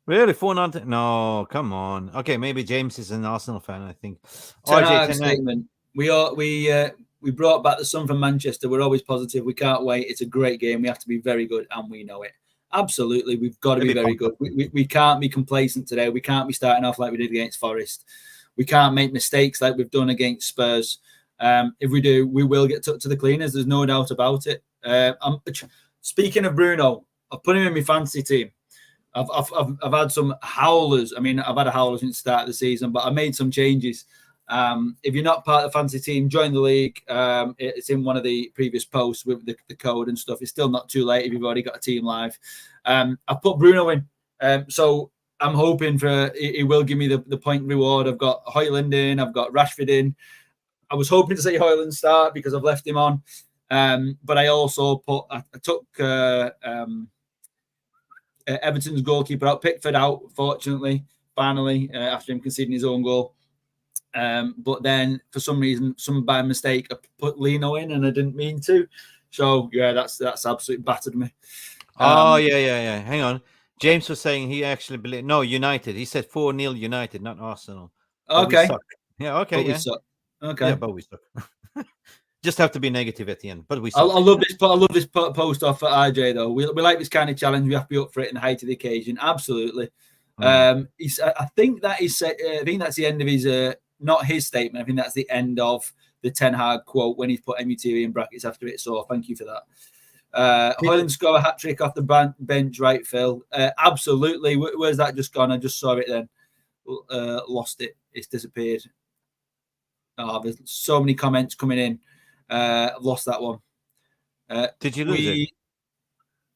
Really? 4-0? No, come on. Okay, maybe James is an Arsenal fan, I think. Statement. We brought back the son from Manchester. We're always positive. We can't wait. It's a great game. We have to be very good, and we know it. Absolutely, we've got to be very good. We can't be complacent today. We can't be starting off like we did against Forest. We can't make mistakes like we've done against Spurs. If we do, we will get to the cleaners. There's no doubt about it. Speaking of Bruno, I've put him in my fantasy team. I've had some howlers. I mean, I've had a howler since the start of the season, but I made some changes. If you're not part of the fantasy team, join the league. It's in one of the previous posts with the code and stuff. It's still not too late if you've already got a team live. I've put Bruno in. So I'm hoping it will give me the point reward. I've got Højlund in. I've got Rashford in. I was hoping to see Højlund start because I've left him on. But I also I took Everton's goalkeeper out, Pickford out, fortunately, finally, after him conceding his own goal. But then, for some reason, by mistake, I put Leno in, and I didn't mean to. So, yeah, that's absolutely battered me. Yeah. Hang on. James was saying he actually believed... No, United. He said 4-0 United, not Arsenal. Okay. Yeah, okay, but we suck. Okay. Yeah, but we suck. Just have to be negative at the end. But we suck. I love this post off for RJ, though. We like this kind of challenge. We have to be up for it in the height of the occasion. Absolutely. I think that's the end of his... not his statement. I think that's the end of the Ten Hag quote when he's put MUTV in brackets after it. So thank you for that. Højlund score a hat-trick off the bench, right, Phil? Absolutely. Where's that just gone? I just saw it then. Lost it. It's disappeared. Oh, there's so many comments coming in. Lost that one. Did you lose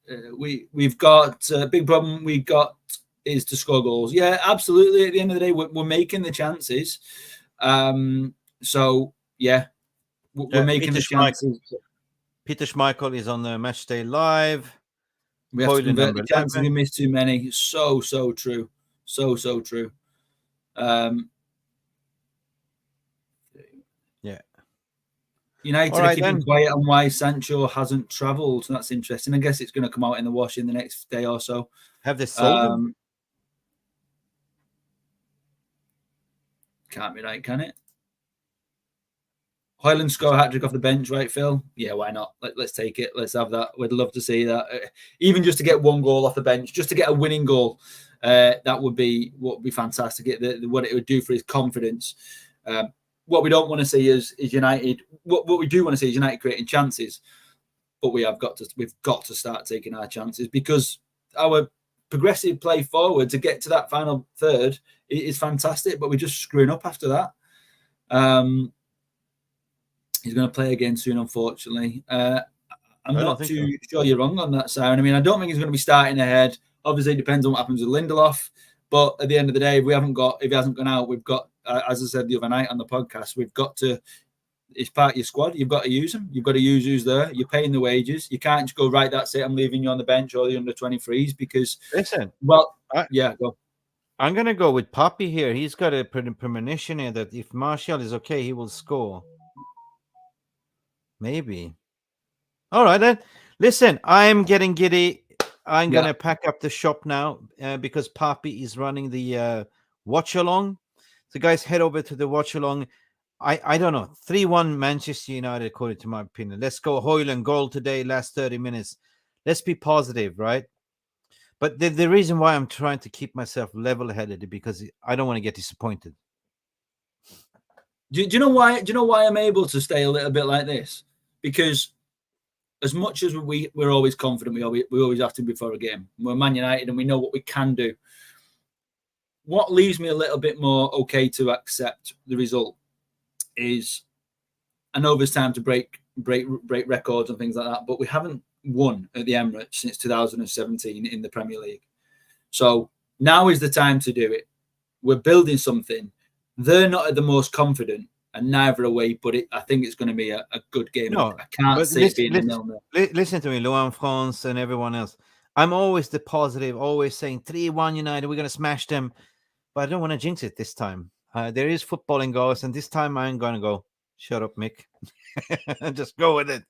it? We've got a big problem. We've got is to score goals. Yeah, absolutely. At the end of the day, we're making the chances. So yeah, we're making the chances. Peter Schmeichel is on the Matchday live. We have to convert the chances. We missed too many. So true. So true. Yeah. United are keeping quiet on why Sancho hasn't travelled. So that's interesting. I guess it's going to come out in the wash in the next day or so. Have they sold him? Can't be right, can it? Højlund score a hat-trick off the bench, right, Phil? Yeah, why not? Let's take it. Let's have that. We'd love to see that. Even just to get one goal off the bench, just to get a winning goal, that would be fantastic. What it would do for his confidence. What we don't want to see is United. What we do want to see is United creating chances, but we've got to start taking our chances because our progressive play forward to get to that final third is fantastic, but we're just screwing up after that. He's going to play again soon, unfortunately. I'm not too sure you're wrong on that, Siren. I mean, I don't think he's going to be starting ahead. Obviously, it depends on what happens with Lindelof. But at the end of the day, if he hasn't gone out, we've got, as I said the other night on the podcast, we've got to. It's part of your squad. You've got to use them. You've got to use who's there. You're paying the wages. You can't just go, right, that's it, I'm leaving you on the bench or the under 23s because. Listen. Well, yeah, go. I'm going to go with Poppy here. He's got a premonition here that if Martial is okay, he will score. Maybe. All right, then. Listen, I am getting giddy. I'm gonna pack up the shop now because Papi is running the watch along. So guys, head over to the watch along. I don't know, 3-1 Manchester United according to my opinion. Let's go Højlund goal today, last 30 minutes. Let's be positive, right? But the reason why I'm trying to keep myself level-headed is because I don't want to get disappointed. Do you know why? Do you know why I'm able to stay a little bit like this? Because as much as we're always confident, we always have to before a game. We're Man United and we know what we can do. What leaves me a little bit more okay to accept the result is, I know there's time to break records and things like that, but we haven't won at the Emirates since 2017 in the Premier League. So now is the time to do it. We're building something. They're not the most confident, and neither are we, but I think it's going to be a good game. No, I can't see it being a 0-0. Listen to me, Luan France and everyone else. I'm always the positive, always saying 3-1 United, we're going to smash them. But I don't want to jinx it this time. There is footballing goals, and this time I'm going to go, shut up, Mick. Just go with it.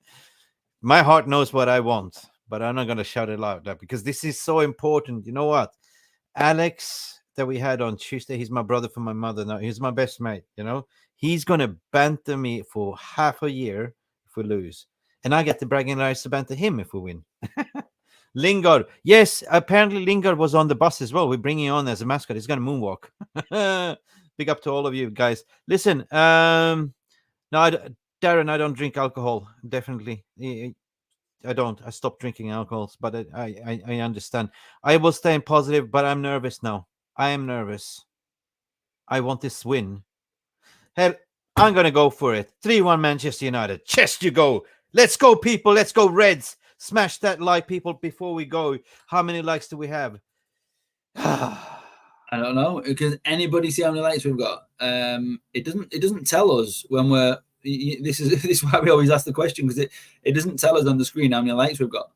My heart knows what I want, but I'm not going to shout it out because this is so important. You know what? Alex that we had on Tuesday, he's my brother from my mother now. He's my best mate, you know. He's going to banter me for half a year if we lose. And I get the bragging rights to banter him if we win. Lingard. Yes, apparently Lingard was on the bus as well. We're bringing him on as a mascot. He's going to moonwalk. Big up to all of you guys. Listen, no, Darren, I don't drink alcohol. Definitely. I don't. I stopped drinking alcohols, but I understand. I will stay positive, but I'm nervous now. I am nervous. I want this win. Hell, I'm going to go for it. 3-1 Manchester United. Chest you go. Let's go, people. Let's go, Reds. Smash that like, people, before we go. How many likes do we have? I don't know. Because anybody see how many likes we've got? It doesn't tell us when we're. This is why we always ask the question, because it doesn't tell us on the screen how many likes we've got.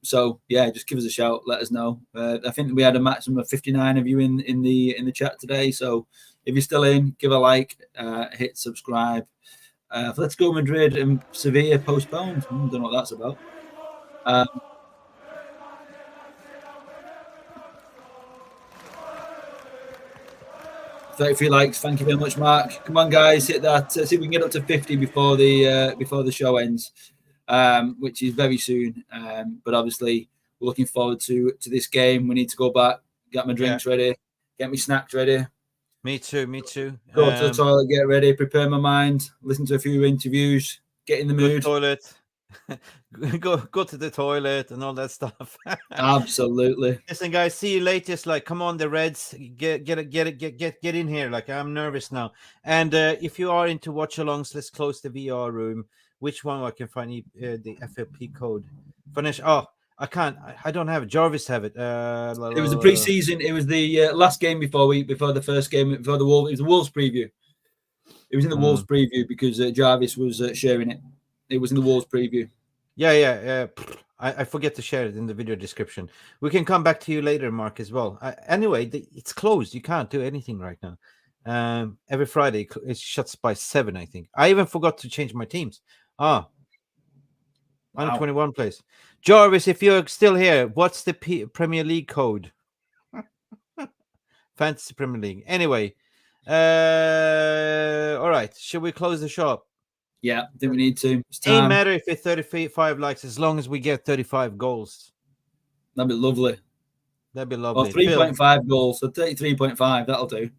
So yeah, just give us a shout. Let us know. I think we had a maximum of 59 of you in the chat today. So if you're still in, give a like, hit subscribe. Let's go Madrid and Sevilla postponed. I don't know what that's about. 33 likes. Thank you very much, Mark. Come on, guys, hit that. See if we can get up to 50 before the show ends, which is very soon. But obviously, we're looking forward to this game. We need to go back, get my drinks ready, get my snacks ready. Me too. Go to the toilet, get ready, prepare my mind, listen to a few interviews, get in the mood. Toilet. go to the toilet and all that stuff. Absolutely. Listen, guys, see you latest. Like, come on, the Reds, get in here. Like, I'm nervous now. And if you are into watch-alongs, let's close the VR room. Which one I can find the FFP code? Finish. Oh, I can't. I don't have it. Jarvis have it. It was the preseason. It was the last game before the first game before the Wolves. It was the Wolves preview. It was in the Wolves preview because Jarvis was sharing it. It was in the Wolves preview. Yeah. I forget to share it in the video description. We can come back to you later, Mark, as well. Anyway, it's closed. You can't do anything right now. Every Friday it shuts by 7, I think. I even forgot to change my teams. Under 21 place. Jarvis, if you're still here, what's the Premier League code? Fantasy Premier League. Anyway, all right. Should we close the shop? Yeah, I think we need to. It doesn't matter if it's 35 likes, as long as we get 35 goals. That'd be lovely. That'd be lovely. Or 3.5 goals, so 33.5. That'll do.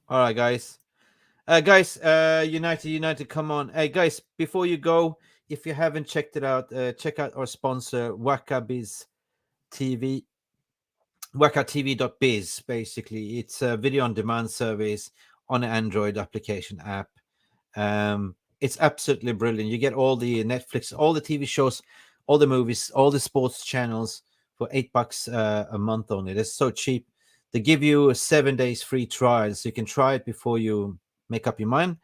All right, guys. United, come on. Hey, guys, before you go, if you haven't checked it out, check out our sponsor, Wakabiz TV. WakaTV.biz, basically. It's a video on demand service on an Android application app. It's absolutely brilliant. You get all the Netflix, all the TV shows, all the movies, all the sports channels for $8 a month only. That's so cheap. They give you a 7 days free trial, so you can try it before you make up your mind.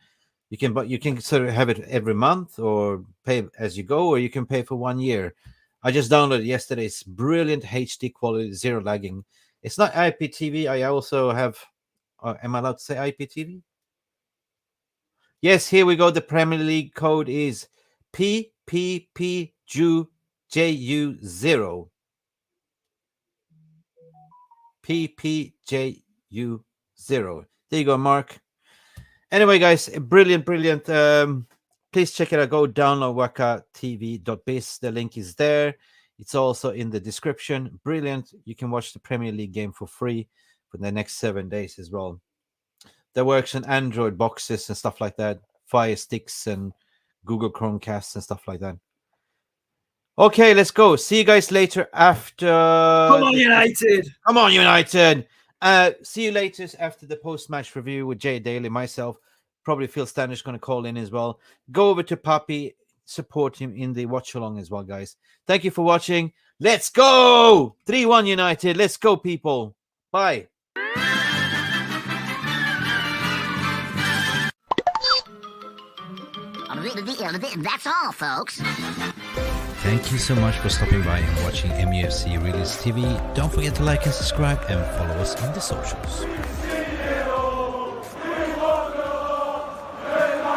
You can sort of have it every month or pay as you go, or you can pay for 1 year. I just downloaded yesterday. It's brilliant HD quality, zero lagging. It's not IPTV. I also have. Am I allowed to say IPTV? Yes, here we go. The Premier League code is PPPJU0. PPJU0. There you go, Mark. Anyway, guys, brilliant. Please check it out. Go download wakatv.biz. The link is there. It's also in the description. Brilliant. You can watch the Premier League game for free for the next 7 days as well. That works on Android boxes and stuff like that, Fire Sticks and Google Chromecasts and stuff like that. Okay, let's go. See you guys later after. Come on, United! Come on, United! See you later after the post-match review with Jay Daly, myself. Probably Phil Standish going to call in as well. Go over to Papi, support him in the watch-along as well, guys. Thank you for watching. Let's go! 3-1 United. Let's go, people. Bye. That's all, folks. Thank you so much for stopping by and watching MUFC Realist TV. Don't forget to like and subscribe and follow us on the socials.